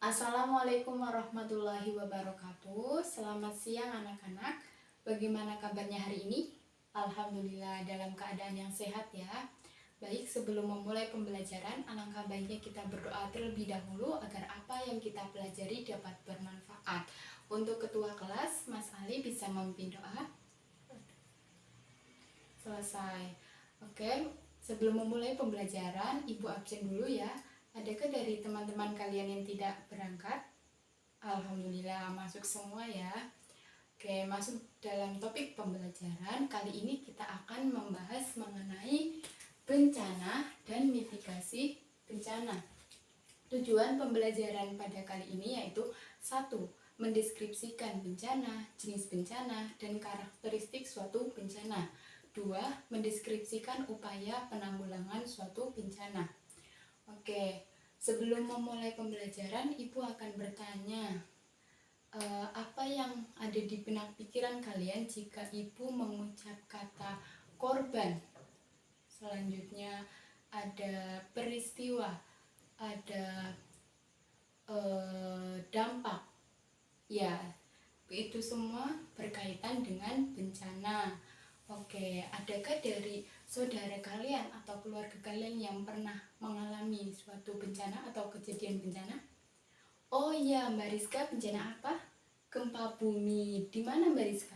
Assalamualaikum warahmatullahi wabarakatuh. Selamat siang anak-anak. Bagaimana kabarnya hari ini? Alhamdulillah dalam keadaan yang sehat ya. Baik, sebelum memulai pembelajaran, alangkah baiknya kita berdoa terlebih dahulu agar apa yang kita pelajari dapat bermanfaat. Untuk ketua kelas, Mas Ali bisa memimpin doa. Selesai. Oke, sebelum memulai pembelajaran, Ibu absen dulu ya. Adakah dari teman-teman kalian yang tidak berangkat? Alhamdulillah masuk semua ya. Oke, masuk dalam topik pembelajaran. Kali ini kita akan membahas mengenai bencana dan mitigasi bencana. Tujuan pembelajaran pada kali ini yaitu 1. Mendeskripsikan bencana, jenis bencana, dan karakteristik suatu bencana. 2. Mendeskripsikan upaya penanggulangan suatu bencana. Oke, sebelum memulai pembelajaran, Ibu akan bertanya, apa yang ada di benak pikiran kalian jika Ibu mengucap kata korban? Selanjutnya ada peristiwa, ada dampak. Ya, itu semua berkaitan dengan bencana. Oke, adakah dari saudara kalian atau keluarga kalian yang pernah mengalami suatu bencana atau kejadian bencana? Oh iya, Mbak Rizka, bencana apa? Gempa bumi. Di mana Mbak Rizka?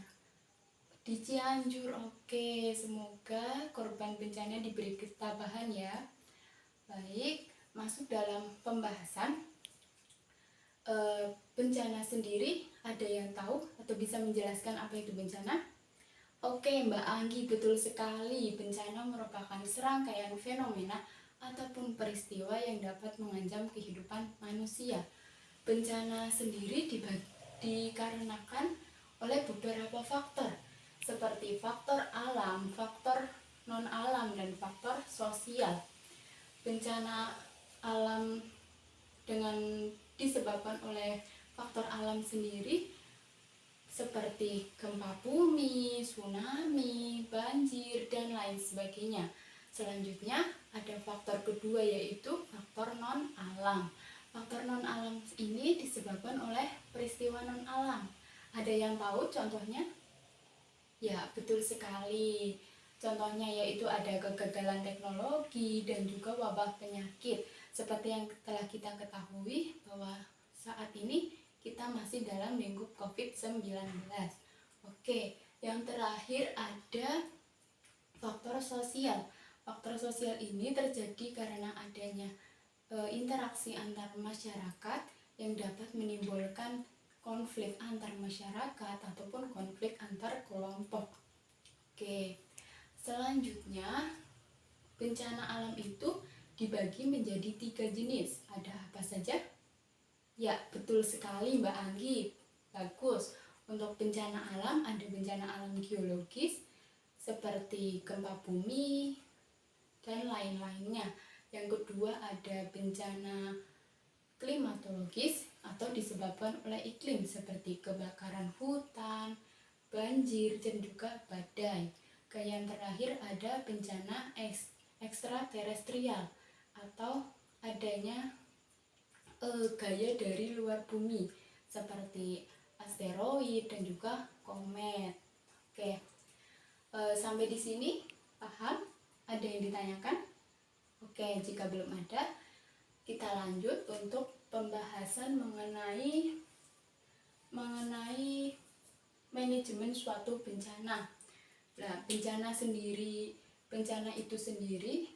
Di Cianjur. Oke, semoga korban bencana diberi ketabahan ya. Baik, masuk dalam pembahasan. Bencana sendiri, ada yang tahu atau bisa menjelaskan apa itu bencana? Oke Mbak Anggi, betul sekali. Bencana merupakan serangkaian fenomena ataupun peristiwa yang dapat mengancam kehidupan manusia. Bencana sendiri dikarenakan oleh beberapa faktor, seperti faktor alam, faktor non-alam, dan faktor sosial. Bencana alam dengan disebabkan oleh faktor alam sendiri seperti gempa bumi, tsunami, banjir, dan lain sebagainya. Selanjutnya ada faktor kedua yaitu faktor non-alam. Faktor non-alam ini disebabkan oleh peristiwa non-alam. Ada yang tahu contohnya? Ya, betul sekali. Contohnya yaitu ada kegagalan teknologi dan juga wabah penyakit. Seperti yang telah kita ketahui bahwa saat ini kita masih dalam lingkup COVID-19. Oke, yang terakhir ada faktor sosial. Faktor sosial ini terjadi karena adanya interaksi antar masyarakat yang dapat menimbulkan konflik antar masyarakat ataupun konflik antar kelompok. Oke, selanjutnya bencana alam itu dibagi menjadi 3 jenis. Ada apa saja? Ya, betul sekali Mbak Anggi. Bagus. Untuk bencana alam, ada bencana alam geologis seperti gempa bumi dan lain-lainnya. Yang kedua ada bencana klimatologis atau disebabkan oleh iklim seperti kebakaran hutan, banjir, dan juga badai. Yang terakhir ada bencana ekstraterestrial atau adanya gaya dari luar bumi seperti asteroid dan juga komet. Oke, sampai di sini paham? Ada yang ditanyakan? Oke, jika belum ada, kita lanjut untuk pembahasan mengenai manajemen suatu bencana. Nah, bencana itu sendiri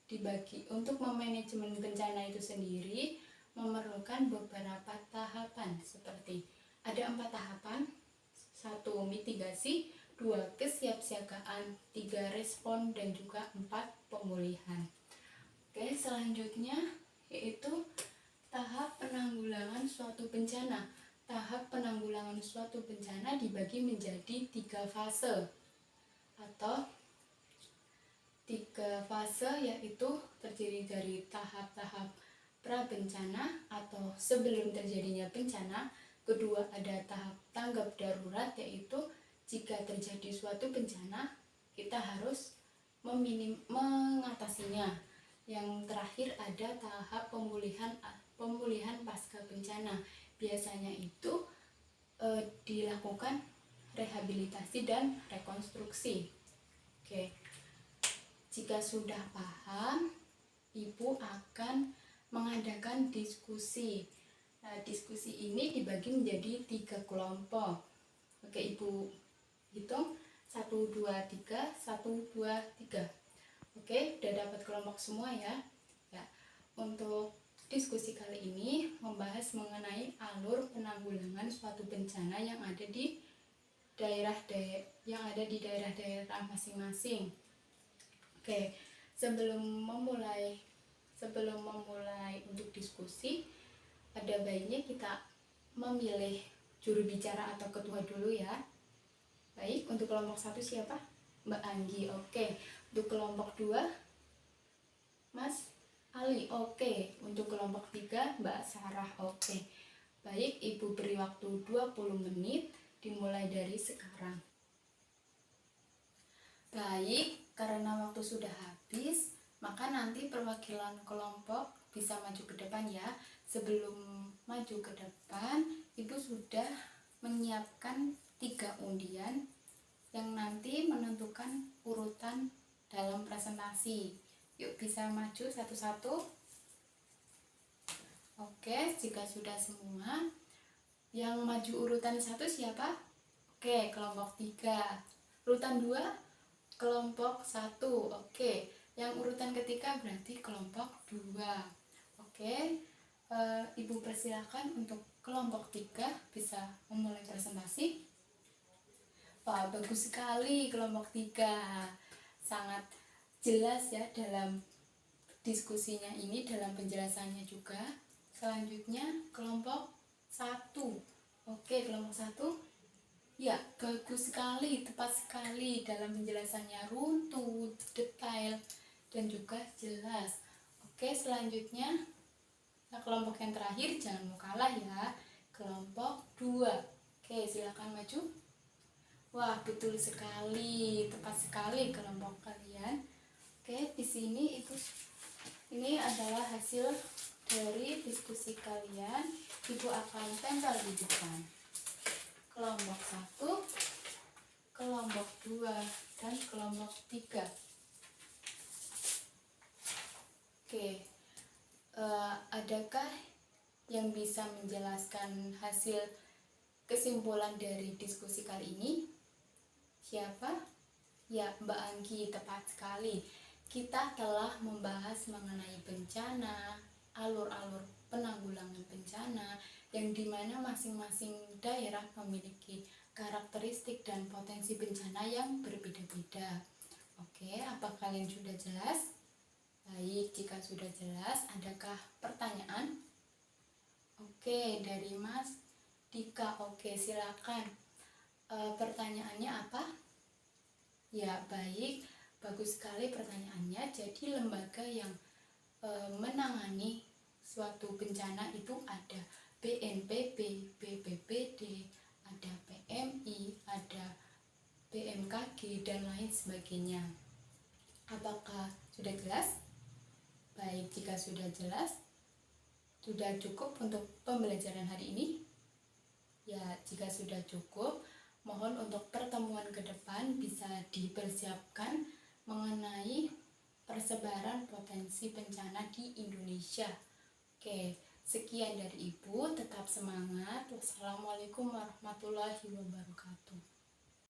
dibagi untuk memanajemen bencana itu sendiri memerlukan beberapa tahapan seperti ada 4 tahapan. 1. Mitigasi, 2. Kesiapsiagaan, 3. Respon, dan juga 4. Pemulihan. Oke, selanjutnya yaitu tahap penanggulangan suatu bencana. Tahap penanggulangan suatu bencana dibagi menjadi 3 fase atau 3 fase, yaitu terdiri dari tahap-tahap pra-bencana atau sebelum terjadinya bencana. Kedua ada tahap tanggap darurat, yaitu jika terjadi suatu bencana kita harus mengatasinya. Yang terakhir ada tahap pemulihan pasca bencana. Biasanya itu dilakukan rehabilitasi dan rekonstruksi. Oke, jika sudah paham, Ibu akan mengadakan diskusi. Nah, diskusi ini dibagi menjadi 3 kelompok. Oke, Ibu hitung 1, 2, 3, 1, 2, 3. Oke, udah dapat kelompok semua ya. Ya, untuk diskusi kali ini membahas mengenai alur penanggulangan suatu bencana yang ada di daerah-daerah masing-masing. Oke, sebelum memulai untuk diskusi, ada baiknya kita memilih juru bicara atau ketua dulu ya. Baik, untuk kelompok 1 siapa? Mbak Anggi. Oke. Untuk kelompok 2 Mas Ali. Oke. Untuk kelompok 3 Mbak Sarah. Oke. Baik, Ibu beri waktu 20 menit dimulai dari sekarang. Baik, karena waktu sudah habis, maka nanti perwakilan kelompok bisa maju ke depan ya. Sebelum maju ke depan, Ibu sudah menyiapkan 3 undian yang nanti menentukan urutan dalam presentasi. Yuk, bisa maju satu-satu. Oke, jika sudah semua, yang maju urutan 1 siapa? Oke, kelompok 3. Urutan 2, kelompok 1. Oke, yang urutan ketiga berarti kelompok 2. Oke, Ibu persilakan untuk kelompok 3 bisa memulai presentasi. Wah, bagus sekali kelompok 3. Sangat jelas ya dalam diskusinya ini, dalam penjelasannya juga. Selanjutnya kelompok 1. Oke, kelompok 1. Ya, bagus sekali, tepat sekali dalam penjelasannya, runtut, detail, dan juga jelas. Oke, selanjutnya kelompok yang terakhir, jangan mau kalah ya, kelompok 2. Oke, silakan maju. Wah, betul sekali, tepat sekali kelompok kalian. Oke, di sini ini adalah hasil dari diskusi kalian. Ibu akan tempel di depan. Kelompok 1, kelompok 2, dan kelompok 3. Oke, adakah yang bisa menjelaskan hasil kesimpulan dari diskusi kali ini? Siapa? Ya, Mbak Anggi, tepat sekali. Kita telah membahas mengenai bencana, alur-alur penanggulangan bencana, yang dimana masing-masing daerah memiliki karakteristik dan potensi bencana yang berbeda-beda. Oke, apa kalian sudah jelas? Baik, jika sudah jelas, adakah pertanyaan? Oke, dari Mas Dika. Oke, silakan. Pertanyaannya apa? Ya, baik, bagus sekali pertanyaannya. Jadi lembaga yang menangani suatu bencana itu ada BNPB, BPBD, ada PMI, ada BMKG, dan lain sebagainya. Apakah sudah jelas? Baik, jika sudah jelas, sudah cukup untuk pembelajaran hari ini? Ya, jika sudah cukup, mohon untuk pertemuan ke depan bisa dipersiapkan mengenai persebaran potensi bencana di Indonesia. Oke, sekian dari Ibu, tetap semangat. Wassalamualaikum warahmatullahi wabarakatuh.